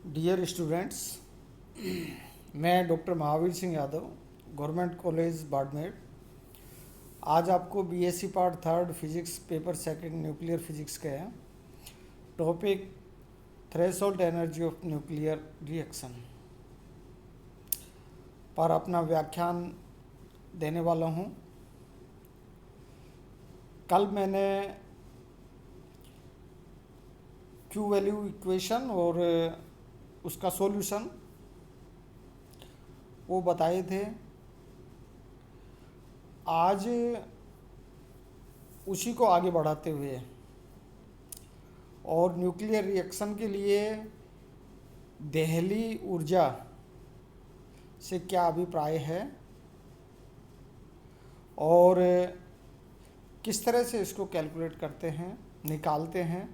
Dear students, मैं doctor Mahavir Singh Yadav, government college Barmer. आज आपको BSc part third physics paper second nuclear physics का है topic threshold energy of nuclear reaction पर अपना व्याख्यान देने वाला हूँ। कल मैंने क्यू वैल्यू इक्वेशन और उसका सॉल्यूशन वो बताए थे। आज उसी को आगे बढ़ाते हुए और न्यूक्लियर रिएक्शन के लिए देहली ऊर्जा से क्या अभिप्राय है और किस तरह से इसको कैलकुलेट करते हैं, निकालते हैं,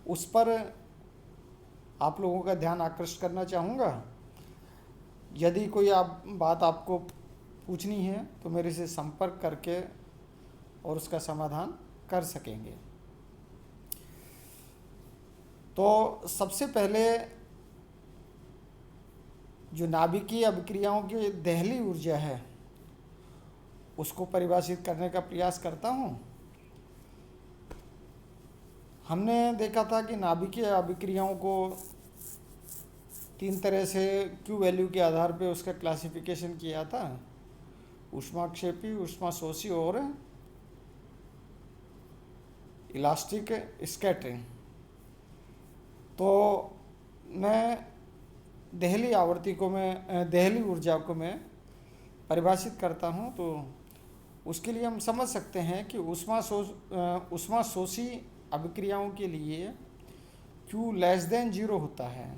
उस पर आप लोगों का ध्यान आकृष्ट करना चाहूँगा। यदि कोई बात आपको पूछनी है तो मेरे से संपर्क करके और उसका समाधान कर सकेंगे। तो सबसे पहले जो नाभिकीय अभिक्रियाओं की देहली ऊर्जा है उसको परिभाषित करने का प्रयास करता हूँ। हमने देखा था कि नाभिकीय अभिक्रियाओं को तीन तरह से क्यू वैल्यू के आधार पे उसका क्लासिफिकेशन किया था: ऊष्माक्षेपी, ऊष्माशोषी और इलास्टिक स्कैटरिंग। तो मैं देहली देहली ऊर्जा को मैं परिभाषित करता हूँ। तो उसके लिए हम समझ सकते हैं कि ऊष्माशोषी अभिक्रियाओं के लिए Q लेस देन 0 होता है।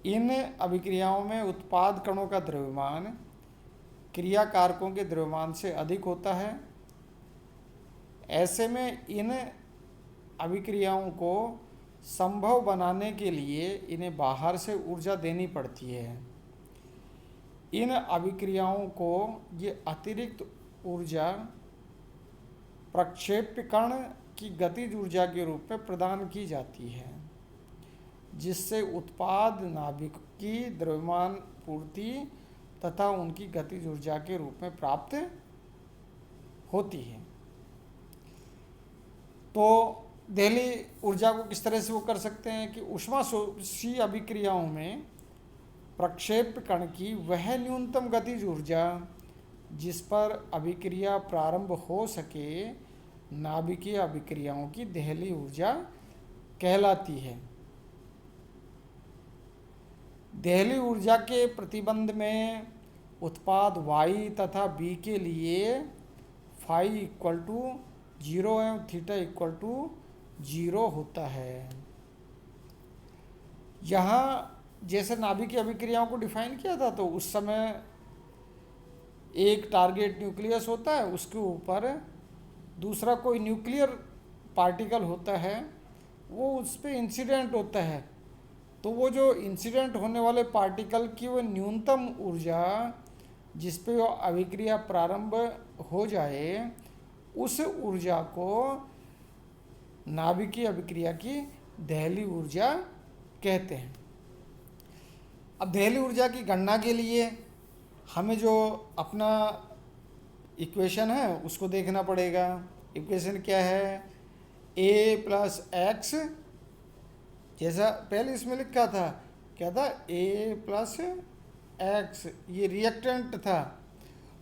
इन अभिक्रियाओं में उत्पाद कणों का द्रव्यमान क्रिया कारकों के द्रव्यमान से अधिक होता है। ऐसे में इन अभिक्रियाओं को संभव बनाने के लिए इन्हें बाहर से ऊर्जा देनी पड़ती है। इन अभिक्रियाओं को ये अतिरिक्त ऊर्जा प्रक्षेप्य कण की गतिज ऊर्जा के रूप में प्रदान की जाती है, जिससे उत्पाद नाभिक की द्रव्यमान पूर्ति तथा उनकी गतिज ऊर्जा के रूप में प्राप्त होती है। तो देहली ऊर्जा को किस तरह से वो कर सकते हैं कि ऊष्माशोषी अभिक्रियाओं में प्रक्षेप्य कण की वह न्यूनतम गतिज ऊर्जा जिस पर अभिक्रिया प्रारंभ हो सके, नाभिकीय अभिक्रियाओं की देहली ऊर्जा कहलाती है। देहली ऊर्जा के प्रतिबंध में उत्पाद y तथा b के लिए फाई इक्वल टू 0 एवं थीटा इक्वल टू 0 होता है। यहाँ जैसे नाभिकीय अभिक्रियाओं को डिफाइन किया था तो उस समय एक टारगेट न्यूक्लियस होता है, उसके ऊपर दूसरा कोई न्यूक्लियर पार्टिकल होता है, वो उस पर इंसिडेंट होता है। तो वो जो इंसिडेंट होने वाले पार्टिकल की वो न्यूनतम ऊर्जा जिस पे वो अभिक्रिया प्रारंभ हो जाए, उस ऊर्जा को नाभिकीय अभिक्रिया की देहली ऊर्जा कहते हैं। अब देहली ऊर्जा की गणना के लिए हमें जो अपना इक्वेशन है उसको देखना पड़ेगा। इक्वेशन क्या है? a प्लस एक्स, जैसा पहले इसमें लिखा था, क्या था? a प्लस एक्स, ये रिएक्टेंट था,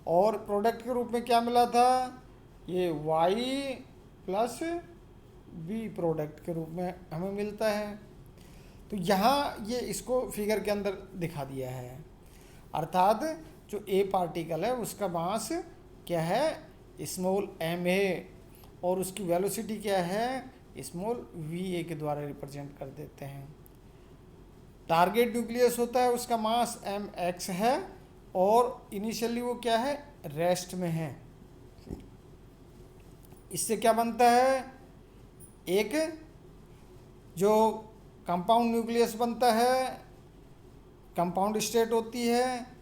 और प्रोडक्ट के रूप में क्या मिला था? ये y प्लस b प्रोडक्ट के रूप में हमें मिलता है। तो यहाँ ये इसको फिगर के अंदर दिखा दिया है, अर्थात जो a पार्टिकल है उसका मास क्या है? स्मॉल m है, और उसकी वेलोसिटी क्या है? स्मॉल va के द्वारा रिप्रेजेंट कर देते हैं। टारगेट न्यूक्लियस होता है, उसका मास mx है, और इनिशियली वो क्या है? रेस्ट में है। इससे क्या बनता है? एक जो कंपाउंड न्यूक्लियस बनता है, कंपाउंड स्टेट होती है।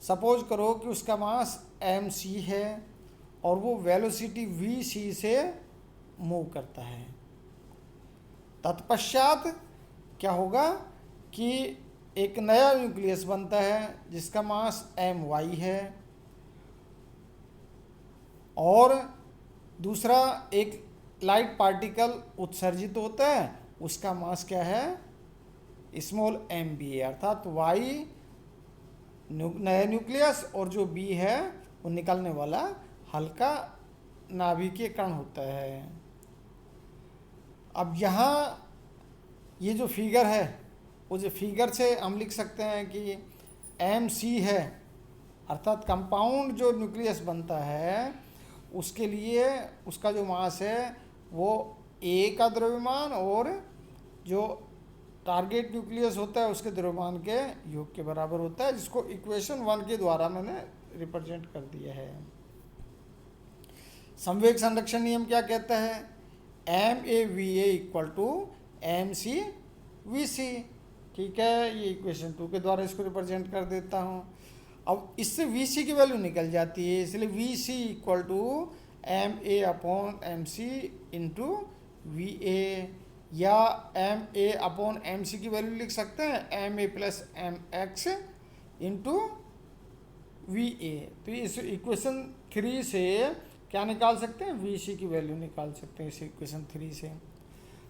सपोज करो कि उसका मास mc है और वो वेलोसिटी vc से मूव करता है। तत्पश्चात क्या होगा कि एक नया न्यूक्लियस बनता है जिसका मास my है, और दूसरा एक लाइट पार्टिकल उत्सर्जित होता है, उसका मास क्या है, स्मॉल m है। अर्थात y नया न्यूक्लियस और जो b है वो निकलने वाला हल्का नाभिकीय कण होता है। अब यहाँ ये जो फिगर है, वो जो फिगर से हम लिख सकते हैं कि mc है, अर्थात कंपाउंड जो न्यूक्लियस बनता है उसके लिए उसका जो मास है वो a का द्रव्यमान और जो टारगेट न्यूक्लियस होता है उसके द्रव्यमान के योग के बराबर होता है, जिसको इक्वेशन 1 के द्वारा मैंने रिप्रेजेंट कर दिया है। संवेग संरक्षण नियम क्या कहता है, MAVA इक्वल टू MCVC। ठीक है, ये इक्वेशन 2 के द्वारा इसको रिप्रेजेंट कर देता हूँ। अब इससे VC की वैल्यू निकल जाती है, इसलिए VC equal to MA upon MC into VA, या MA अपॉन MC की वैल्यू लिख सकते हैं MA plus MX into VA। तो इस इक्वेशन 3 से क्या निकाल सकते हैं, VC की वैल्यू निकाल सकते हैं इस इक्वेशन 3 से।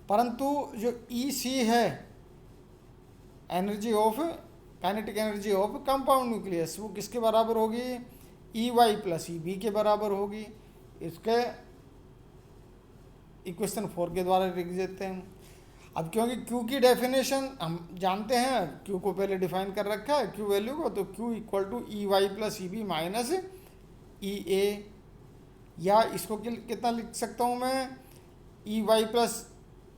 परंतु जो EC है, energy of kinetic energy of compound nucleus, वो किसके बराबर होगी, EY प्लस EB के बराबर होगी। इसके इक्वेशन 4 के द्वारा लिख देते हैं। अब क्योंकि Q की डेफिनेशन हम जानते हैं, Q को पहले डिफाइन कर रखा है Q वैल्यू को, तो Q equal to EY plus EB minus EA, या इसको कितना लिख सकता हूँ मैं, EY प्लस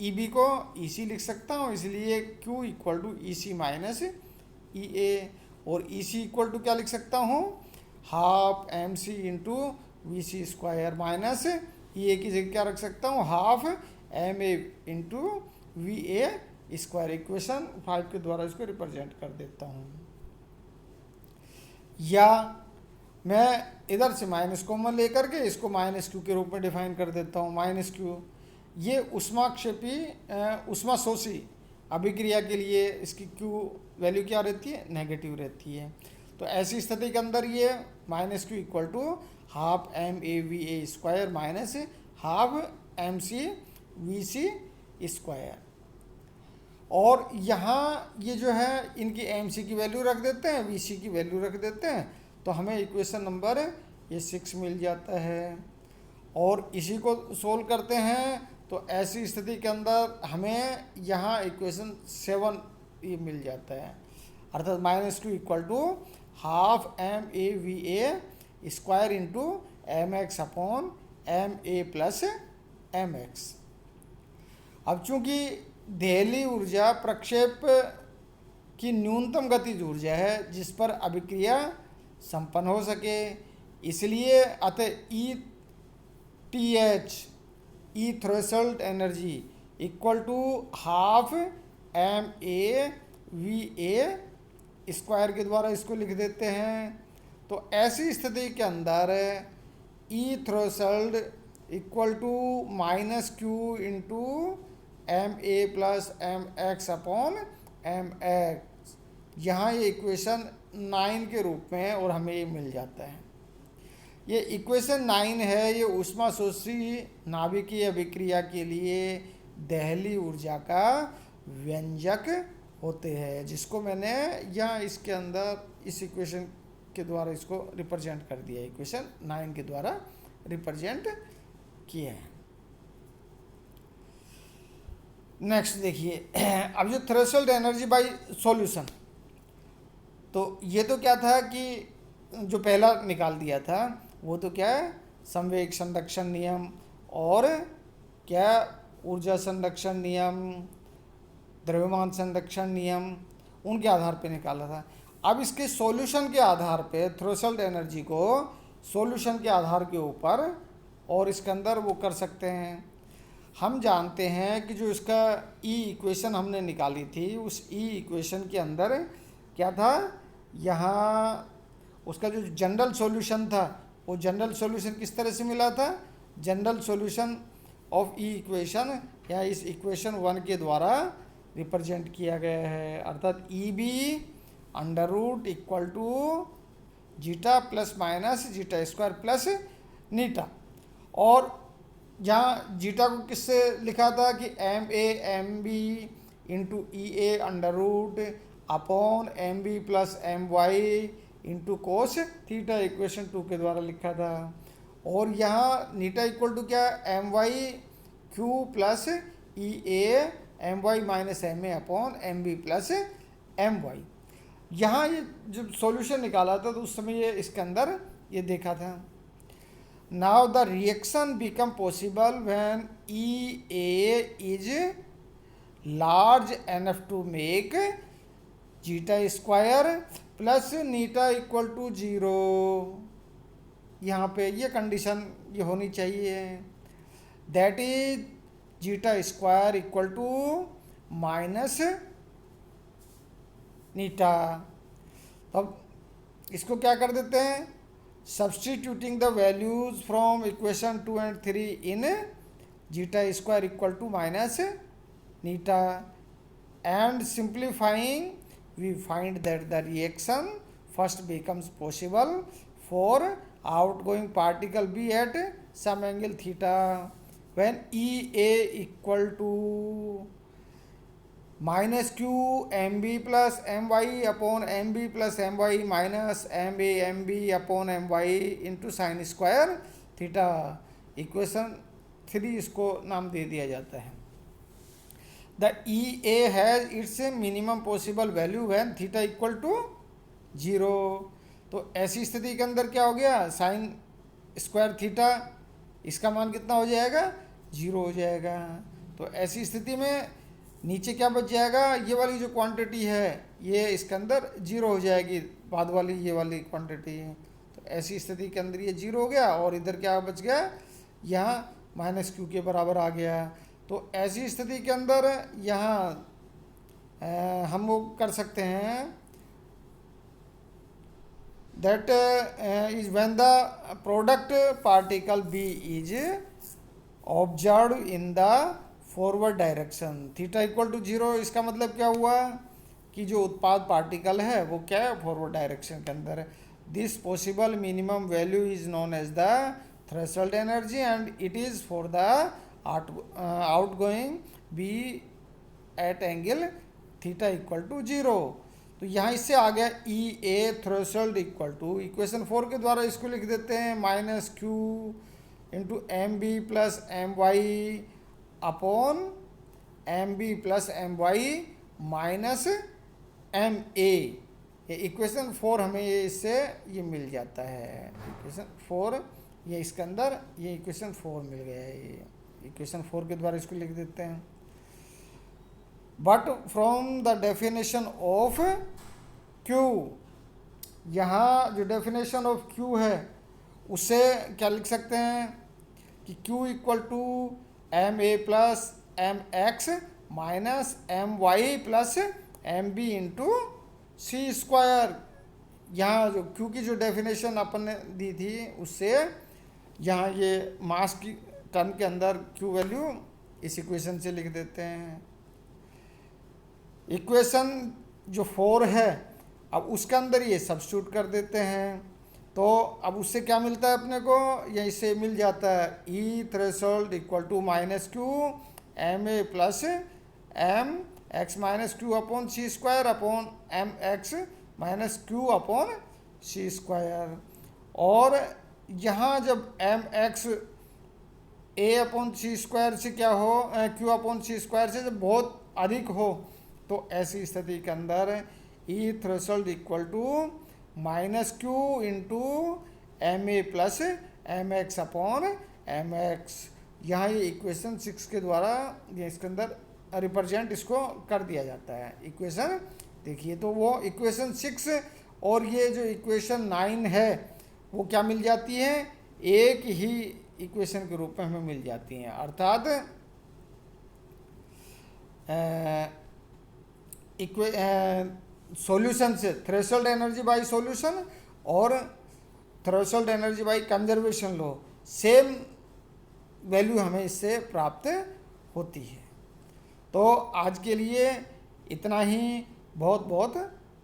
EB को EC लिख सकता हूँ, इसलिए Q equal to EC minus EA, और EC इक्वल टू क्या लिख सकता हूँ, half MC into VC square minus EA की जगह क्या रख सकता हूँ, half MA into VA square. Equation 5 के द्वारा इसको रिप्रेजेंट कर देता हूँ। या मैं इधर से माइनस कॉमन लेकर के इसको माइनस Q के रूप में डिफाइन कर देता हूँ। माइनस Q ये उष्माक्षेपी उष्माशोषी अभिक्रिया के लिए इसकी Q वैल्यू क्या रहती है, नेगेटिव रहती है। तो ऐसी स्थिति के अंदर ये minus Q equal to half MAVA square minus half MCVC square. और यहाँ ये जो है इनकी MC की वैल्यू रख देते हैं, VC की वैल्यू रख देते हैं, तो हमें इक्वेशन नंबर ये 6 मिल जाता है। और इसी को सोल्व करते हैं तो ऐसी स्थिति के अंदर हमें यहाँ इक्वेशन 7 ये मिल जाता है, अर्थात minus Q equal to half MAVA square into MX upon MA plus MX। अब चूंकि देहली ऊर्जा प्रक्षेप की न्यूनतम गतिज ऊर्जा है जिस पर अभिक्रिया संपन्न हो सके, इसलिए अतः E threshold energy equal to half MAVA square के द्वारा इसको लिख देते हैं। तो ऐसी स्थिति के अंदर E threshold equal to minus Q into MA plus MX upon MX, यहाँ ये इक्वेशन 9 के रूप में है और हमें ये मिल जाता है। ये इक्वेशन 9 है, ये ऊष्माशोषी नाभिकीय अभिक्रिया के लिए देहली ऊर्जा का व्यंजक होते हैं, जिसको मैंने यहाँ इसके अंदर इस इक्वेशन के द्वारा इसको रिप्रेजेंट कर दिया, इक्वेशन 9 के द्वारा रिप्रेजेंट किया है। नेक्स्ट देखिए, अब जो थ्रेशोल्ड एनर्जी बाय सॉल्यूशन, तो ये तो क्या था कि जो पहला निकाल दिया था वो तो क्या है, संवेग संरक्षण नियम और क्या ऊर्जा संरक्षण नियम, द्रव्यमान संरक्षण नियम, उनके आधार पे निकाला था। अब इसके सॉल्यूशन के आधार पे थ्रेशोल्ड एनर्जी को सॉल्यूशन के आधार के ऊपर और इसके अंदर वो कर सकते हैं। हम जानते हैं कि जो इसका ई इक्वेशन हमने निकाली थी, उस ई इक्वेशन के अंदर क्या था, यहाँ उसका जो जनरल सॉल्यूशन था, वो जनरल सॉल्यूशन किस तरह से मिला था, general solution of E equation या इस इक्वेशन 1 के द्वारा रिप्रेजेंट किया गया है, अर्थात E B under root equal to zeta plus minus zeta square plus eta. और यहाँ जीटा को किससे लिखा था कि M A M B into E A under root upon M B plus M Y into cos theta, equation 2 के द्वारा लिखा था। और यहाँ नीटा इक्वल टू क्या, M Y Q plus E A M Y minus M A upon M B plus M Y. यहाँ ये जब सॉल्यूशन निकाला था तो उस समय ये इसके अंदर ये देखा था। Now the reaction become possible when E A is large enough to make zeta square plus eta equal to 0। यहाँ पे ये कंडीशन ये होनी चाहिए, that is zeta square equal to minus eta. अब इसको क्या कर देते हैं, substituting the values from equation 2 and 3 in zeta square equal to minus eta and simplifying we find that the reaction first becomes possible for outgoing particle B at some angle theta when EA equal to minus Q MB plus MY upon MB plus MY minus MA MB upon MY into sin square theta। Equation 3 इसको नाम दे दिया जाता है। The EA has its minimum possible value when theta equal to 0। तो ऐसी स्थिति के अंदर क्या हो गया, साइन स्क्वायर थीटा इसका मान कितना हो जाएगा, 0 हो जाएगा। तो ऐसी स्थिति में नीचे क्या बच जाएगा, ये वाली जो क्वांटिटी है ये इसके अंदर 0 हो जाएगी, बाद वाली ये वाली क्वांटिटी है। तो ऐसी स्थिति के अंदर ये 0 हो गया और इधर क्या बच गया, यहाँ माइनस क्यू के बराबर आ गया। तो ऐसी स्थिति के अंदर यहाँ हम वो कर सकते हैं, that is when the product particle B is observe in the forward direction theta equal to 0। इसका मतलब क्या हुआ कि जो उत्पाद पार्टिकल है वो क्या है, फॉरवर्ड डायरेक्शन के अंदर है। This possible minimum value is known as the threshold energy and it is for the outgoing B at angle theta equal to 0। तो यहाँ इससे आ गया E A threshold equal to, equation 4 के द्वारा इसको लिख देते हैं minus Q into M B plus M Y upon M B plus M Y minus M A. ये इक्वेशन 4 हमें ये इससे ये मिल जाता है, इक्वेशन 4 ये इसके अंदर ये इक्वेशन 4 मिल गया है। ये इक्वेशन 4 के द्वारा इसको लिख देते हैं। But from the definition of Q, यहाँ जो डेफिनेशन ऑफ क्यू है उससे क्या लिख सकते हैं कि Q equal to M A plus M X minus M Y plus M B into C square. यहाँ जो क्यू की जो डेफिनेशन अपन ने दी थी उससे यहाँ ये मास की टर्म के अंदर क्यू वैल्यू इस इक्वेशन से लिख देते हैं। इक्वेशन जो 4 है अब उसके अंदर ये सब्स्टिट्यूट कर देते हैं, तो अब उससे क्या मिलता है अपने को, यहीं से मिल जाता है E threshold equal to minus Q M A plus M X minus Q upon C square upon M X minus Q upon C square. और यहाँ जब M X A upon C square से क्या हो, क्यू अपॉन सी स्क्वायर से जब बहुत अधिक हो तो ऐसी स्थिति के अंदर E threshold equal to minus Q into M A plus M X upon M X. यहाँ ये इक्वेशन 6 के द्वारा ये इसके अंदर रिप्रेजेंट इसको कर दिया जाता है। इक्वेशन देखिए तो वो इक्वेशन 6 और ये जो इक्वेशन 9 है वो क्या मिल जाती है, एक ही इक्वेशन के रूप में हमें मिल जाती हैं। अर्थात सॉल्यूशन से थ्रेशोल्ड एनर्जी बाय सॉल्यूशन और threshold energy by conservation low same value हमें इससे प्राप्त होती है। तो आज के लिए इतना ही। बहुत बहुत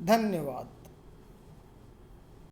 धन्यवाद।